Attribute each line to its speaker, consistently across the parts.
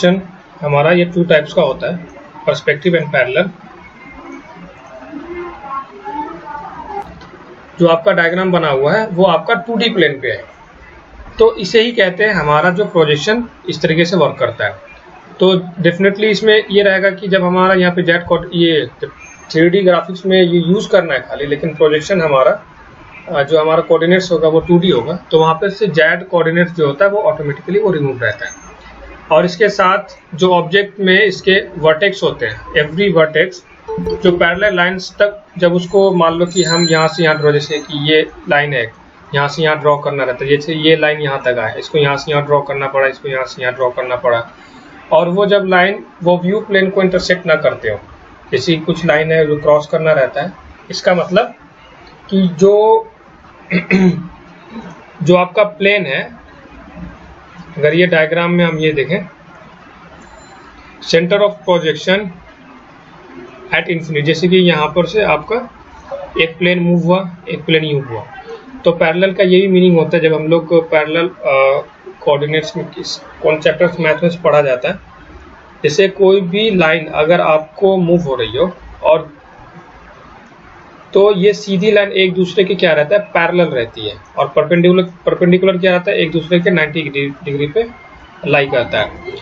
Speaker 1: Projection हमारा ये 2 types का होता है, पर्सपेक्टिव एंड पैरेलल। जो आपका डायग्राम बना हुआ है वो आपका 2D प्लेन पे है, तो इसे ही कहते हैं हमारा जो प्रोजेक्शन इस तरीके से वर्क करता है। तो डेफिनेटली इसमें ये रहेगा कि जब हमारा यहाँ पे जेड ये 3D ग्राफिक्स में ये यूज़ करना है खाली, लेकिन प्रोजेक्शन हमारा जो हमारा कोऑर्डिनेट्स होगा वो 2D होगा, तो वहाँ पे से जेड कोऑर्डिनेट्स जो होता है वो ऑटोमेटिकली वो रिमूव रहता है। और इसके साथ जो ऑब्जेक्ट में इसके वर्टेक्स होते हैं, एवरी वर्टेक्स जो पैरेलल लाइंस तक, जब उसको मान लो कि हम यहाँ से यहाँ ड्रॉ, जैसे कि ये लाइन है, यहाँ से यहाँ ड्रॉ करना रहता है, जैसे ये लाइन यहाँ तक आए, इसको यहाँ से यहाँ ड्रॉ करना पड़ा, इसको यहाँ से यहाँ ड्रॉ करना पड़ा। और वो जब लाइन वो व्यू प्लेन को इंटरसेक्ट ना करते हो, जैसे कुछ लाइन है जो क्रॉस करना रहता है, इसका मतलब कि जो आपका प्लेन है, अगर ये डायग्राम में हम ये देखें, centre of projection at infinity, जैसे कि यहाँ पर से आपका एक प्लेन मूव हुआ, एक प्लेन यू हुआ, तो पैरेलल का यही मीनिंग होता है। जब हम लोग पैरेलल कोऑर्डिनेट्स में कौन चैप्टर्स मैथ में पढ़ा जाता है, जैसे कोई भी लाइन अगर आपको मूव हो रही हो और तो ये सीधी लाइन एक दूसरे के क्या रहता है, पैरेलल रहती है, और परपेंडिकुलर क्या रहता है, एक दूसरे के 90 डिग्री पे लाई करता है।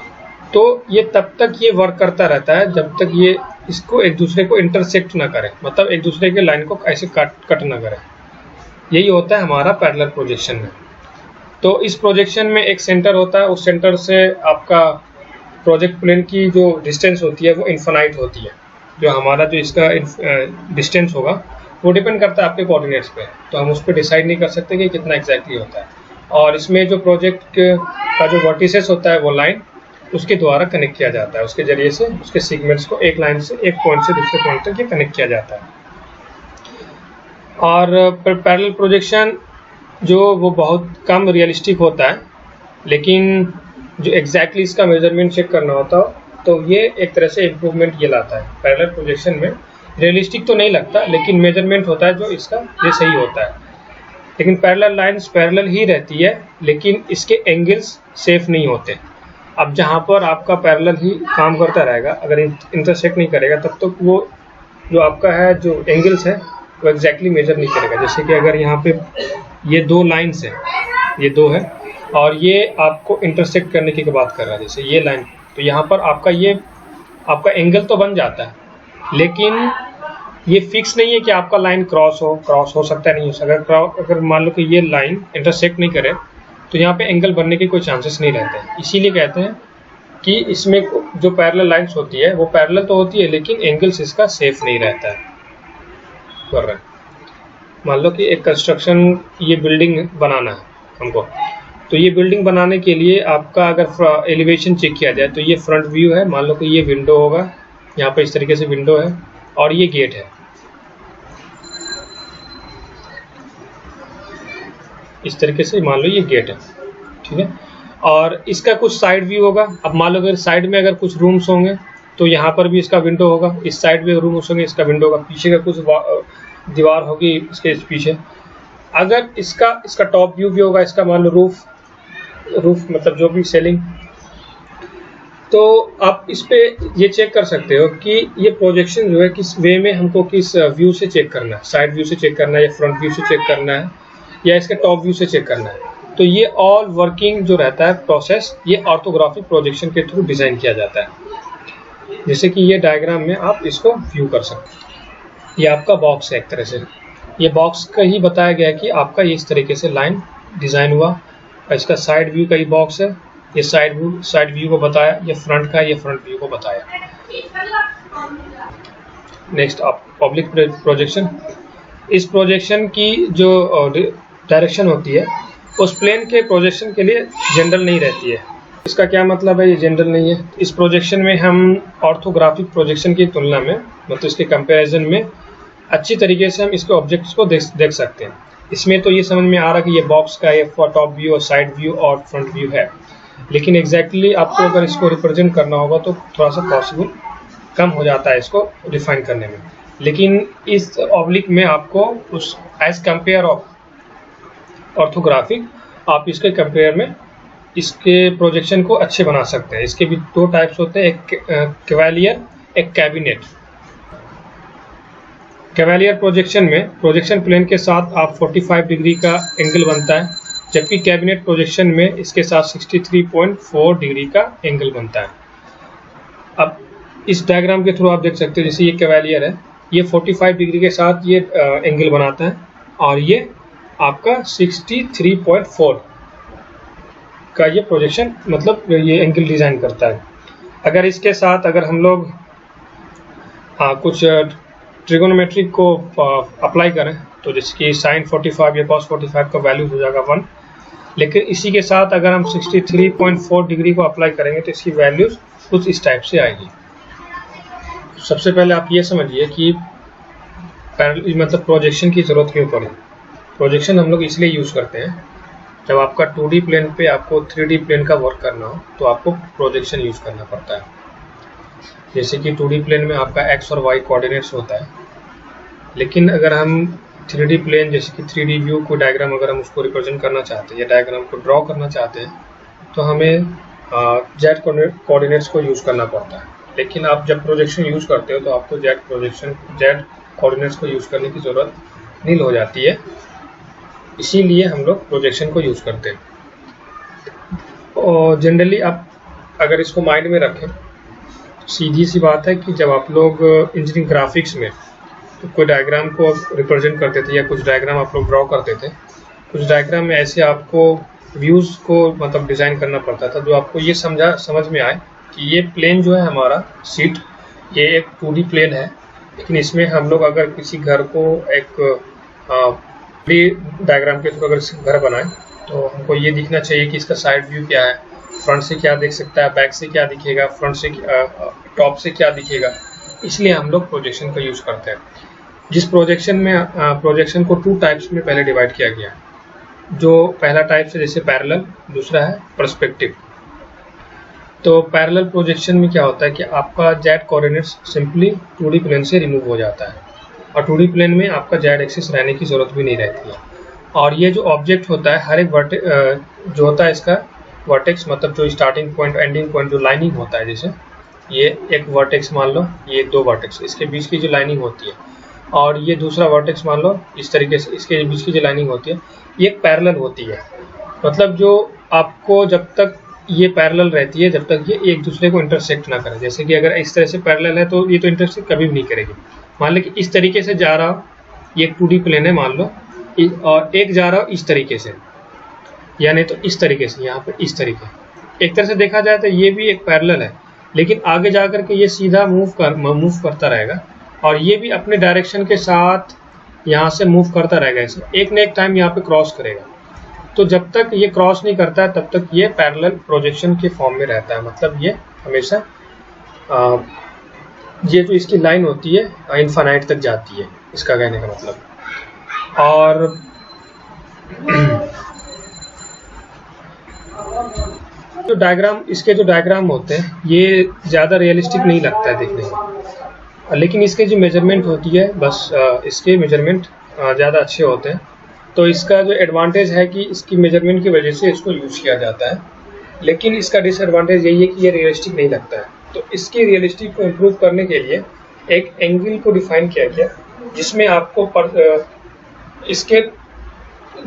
Speaker 1: तो ये तब तक ये वर्क करता रहता है जब तक ये इसको एक दूसरे को इंटरसेक्ट ना करे, मतलब एक दूसरे के लाइन को ऐसे कट ना करे। यही होता है हमारा पैरेलल प्रोजेक्शन में। तो इस प्रोजेक्शन में एक सेंटर होता है, उस सेंटर से आपका प्रोजेक्ट प्लेन की जो डिस्टेंस होती है वो इन्फिनाइट होती है। जो हमारा जो इसका डिस्टेंस होगा वो डिपेंड करता है आपके कोऑर्डिनेट्स पे, तो हम उस पर डिसाइड नहीं कर सकते कि कितना एग्जैक्टली होता है। और इसमें जो प्रोजेक्ट का जो वर्टिसेस होता है वो लाइन उसके द्वारा कनेक्ट किया जाता है, उसके जरिए से उसके सीगमेंट्स को एक लाइन से एक पॉइंट से दूसरे पॉइंट तक ये कनेक्ट किया जाता है। और पैरेलल प्रोजेक्शन जो वो बहुत कम रियलिस्टिक होता है, लेकिन जो एग्जैक्टली इसका मेजरमेंट चेक करना होता है तो ये एक तरह से इम्प्रूवमेंट ये लाता है। पैरेलल प्रोजेक्शन में रियलिस्टिक तो नहीं लगता, लेकिन मेजरमेंट होता है जो इसका ये सही होता है। लेकिन पैरेलल लाइंस पैरेलल ही रहती है, लेकिन इसके एंगल्स सेफ नहीं होते। अब जहाँ पर आपका पैरेलल ही काम करता रहेगा, अगर इंटरसेक्ट नहीं करेगा तब तक वो जो आपका है जो एंगल्स है वो एग्जैक्टली मेजर नहीं करेगा। जैसे कि अगर यहाँ पे ये 2 लाइन्स हैं, ये 2 है और ये आपको इंटरसेक्ट करने की बात कर रहा है, जैसे ये लाइन, तो यहाँ पर आपका एंगल तो बन जाता है, लेकिन ये फिक्स नहीं है कि आपका लाइन क्रॉस हो सकता है, नहीं हो सकता। अगर मान लो कि ये लाइन इंटरसेक्ट नहीं करे तो यहाँ पे एंगल बनने के कोई चांसेस नहीं रहते हैं। इसीलिए कहते हैं कि इसमें जो पैरेलल लाइंस होती है वो पैरेलल तो होती है, लेकिन एंगल्स इसका सेफ नहीं रहता है। कर रहे हैं, मान लो कि एक कंस्ट्रक्शन, ये बिल्डिंग बनाना है हमको, तो ये बिल्डिंग बनाने के लिए आपका अगर एलिवेशन चेक किया जाए तो ये फ्रंट व्यू है, मान लो कि ये विंडो होगा, यहाँ पे इस तरीके से विंडो है और ये गेट है, इस तरीके से मान लो ये गेट है, ठीक है। और इसका कुछ साइड व्यू होगा। अब मान लो अगर साइड में अगर कुछ रूम्स होंगे तो यहाँ पर भी इसका विंडो होगा, इस साइड में रूम्स होंगे, इसका विंडो होगा, पीछे का कुछ दीवार होगी इसके पीछे। अगर इसका टॉप व्यू भी होगा, इसका मान लो रूफ मतलब जो भी सेलिंग, तो आप इस पे ये चेक कर सकते हो कि ये प्रोजेक्शन जो है किस वे में हमको किस व्यू से चेक करना है, साइड व्यू से चेक करना है या फ्रंट व्यू से चेक करना है या इसके टॉप व्यू से चेक करना है। तो ये ऑल वर्किंग जो रहता है प्रोसेस, ये ऑर्थोग्राफिक प्रोजेक्शन के थ्रू डिज़ाइन किया जाता है। जैसे कि ये डायग्राम में आप इसको व्यू कर सकते हैं। ये आपका बॉक्स है, एक तरह से ये बॉक्स का ही बताया गया कि आपका ये इस तरीके से लाइन डिज़ाइन हुआ, और इसका साइड व्यू का ही बॉक्स है, ये साइड व्यू को बताया, ये फ्रंट का, ये फ्रंट व्यू को बताया। नेक्स्ट आप पब्लिक प्रोजेक्शन। इस प्रोजेक्शन की जो डायरेक्शन होती है उस प्लेन के प्रोजेक्शन के लिए जनरल नहीं रहती है। इसका क्या मतलब है, ये जनरल नहीं है। इस प्रोजेक्शन में हम ऑर्थोग्राफिक प्रोजेक्शन की तुलना में, मतलब इसके कंपैरिजन में अच्छी तरीके से हम इसके ऑब्जेक्ट्स को देख सकते हैं। इसमें तो ये समझ में आ रहा कि ये बॉक्स का ये टॉप व्यू और साइड व्यू और फ्रंट व्यू है, लेकिन एग्जैक्टली आपको अगर इसको रिप्रेजेंट करना होगा तो थोड़ा सा पॉसिबल कम हो जाता है इसको डिफाइन करने में। लेकिन इस ऑब्लिक में आपको उस एज कंपेयर ऑफ ऑर्थोग्राफिक आप इसके कंपेयर में इसके प्रोजेक्शन को अच्छे बना सकते हैं। इसके भी दो टाइप्स होते हैं, एक कैवेलियर, एक कैबिनेट। कैवेलियर प्रोजेक्शन में प्रोजेक्शन प्लेन के साथ आप 45 डिग्री का एंगल बनता है, जबकि कैबिनेट प्रोजेक्शन में इसके साथ 63.4 डिग्री का एंगल बनता है। अब इस डायग्राम के थ्रू आप देख सकते हो, जैसे ये कैवेलियर है, ये 45 डिग्री के साथ ये एंगल बनाता है और ये आपका 63.4 का ये प्रोजेक्शन मतलब ये एंगल डिज़ाइन करता है। अगर इसके साथ अगर हम लोग कुछ ट्रिगोनोमेट्रिक को अप्लाई करें तो जैसे कि साइन 45 या कॉस 45 का वैल्यू हो जाएगा 1, लेकिन इसी के साथ अगर हम 63.4 डिग्री को अप्लाई करेंगे तो इसकी वैल्यूज कुछ इस टाइप से आएगी। सबसे पहले आप ये समझिए कि मतलब प्रोजेक्शन की ज़रूरत क्यों पड़ी। प्रोजेक्शन हम लोग इसलिए यूज़ करते हैं, जब आपका 2D प्लेन पे आपको 3D प्लेन का वर्क करना हो तो आपको प्रोजेक्शन यूज़ करना पड़ता है। जैसे कि 2D प्लेन में आपका x और y कोऑर्डिनेट्स होता है, लेकिन अगर हम 3D प्लेन जैसे कि 3D व्यू को डायग्राम अगर हम उसको रिप्रेजेंट करना चाहते हैं या डायग्राम को ड्रॉ करना चाहते हैं तो हमें z कोऑर्डिनेट्स को यूज़ करना पड़ता है। लेकिन आप जब प्रोजेक्शन यूज़ करते हो तो आपको z कोऑर्डिनेट्स को यूज़ करने की ज़रूरत नहीं हो जाती है, इसीलिए हम लोग प्रोजेक्शन को यूज़ करते हैं। और जनरली आप अगर इसको माइंड में रखें, सीधी सी बात है कि जब आप लोग इंजीनियरिंग ग्राफिक्स में तो कोई डायग्राम को रिप्रेजेंट करते थे या कुछ डायग्राम आप लोग ड्रॉ करते थे, कुछ डायग्राम में ऐसे आपको व्यूज़ को मतलब डिज़ाइन करना पड़ता था जो आपको ये समझ में आए कि ये प्लेन जो है हमारा सीट, ये एक 2D प्लेन है, लेकिन इसमें हम लोग अगर किसी घर को एक डायग्राम के थ्रू अगर घर बनाएं तो हमको ये दिखना चाहिए कि इसका साइड व्यू क्या है, फ्रंट से क्या देख सकता है, बैक से क्या दिखेगा, फ्रंट से टॉप से क्या दिखेगा। इसलिए हम लोग प्रोजेक्शन का यूज़ करते हैं। जिस प्रोजेक्शन को 2 टाइप्स में पहले डिवाइड किया गया है। जो पहला टाइप है जैसे पैरेलल, दूसरा है पर्सपेक्टिव। तो पैरेलल प्रोजेक्शन में क्या होता है कि आपका z coordinates simply 2D plane से रिमूव हो जाता है और 2D प्लेन में आपका z एक्सिस रहने की ज़रूरत भी नहीं रहती है। और ये जो ऑब्जेक्ट होता है, हर एक जो होता है इसका वर्टेक्स, मतलब जो स्टार्टिंग पॉइंट एंडिंग पॉइंट जो लाइनिंग होता है, जैसे ये एक वर्टेक्स मान लो, ये 2 वर्टेक्स, इसके बीच की जो लाइनिंग होती है, और ये दूसरा वर्टेक्स मान लो, इस तरीके से इसके बीच की जो लाइनिंग होती है, ये पैरेलल होती है। मतलब जो आपको जब तक ये पैरेलल रहती है, जब तक ये एक दूसरे को इंटरसेक्ट ना करे। जैसे कि अगर इस तरह से पैरेलल है तो ये तो इंटरसेक्ट कभी भी नहीं करेगी। मान लो कि इस तरीके से जा रहा हो, ये एक 2D प्लेन है मान लो, और एक जा रहा हो इस तरीके से, यानी तो इस तरीके से, यहाँ पे इस तरीके, एक तरह से देखा जाए तो ये भी एक पैरेलल है, लेकिन आगे जा कर के ये सीधा मूव करता रहेगा और ये भी अपने डायरेक्शन के साथ यहाँ से मूव करता रहेगा। इसे एक न एक टाइम यहाँ पे क्रॉस करेगा। तो जब तक ये क्रॉस नहीं करता है तब तक ये पैरेलल प्रोजेक्शन के फॉर्म में रहता है। मतलब ये हमेशा ये जो इसकी लाइन होती है इनफाइनाइट तक जाती है, इसका कहने का मतलब। और जो डायग्राम, इसके जो डायग्राम होते हैं ये ज़्यादा रियलिस्टिक नहीं लगता है देखने में, लेकिन इसके जो मेजरमेंट होती है, बस इसके मेजरमेंट ज़्यादा अच्छे होते हैं। तो इसका जो एडवांटेज है कि इसकी मेजरमेंट की वजह से इसको यूज़ किया जाता है, लेकिन इसका डिसएडवांटेज यही है कि ये रियलिस्टिक नहीं लगता है। तो इसकी रियलिस्टिक को इम्प्रूव करने के लिए एक एंगल को डिफाइन किया गया, जिसमें आपको इसके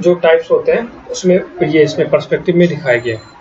Speaker 1: जो टाइप्स होते हैं उसमें ये इसमें पर्सपेक्टिव में दिखाया गया है।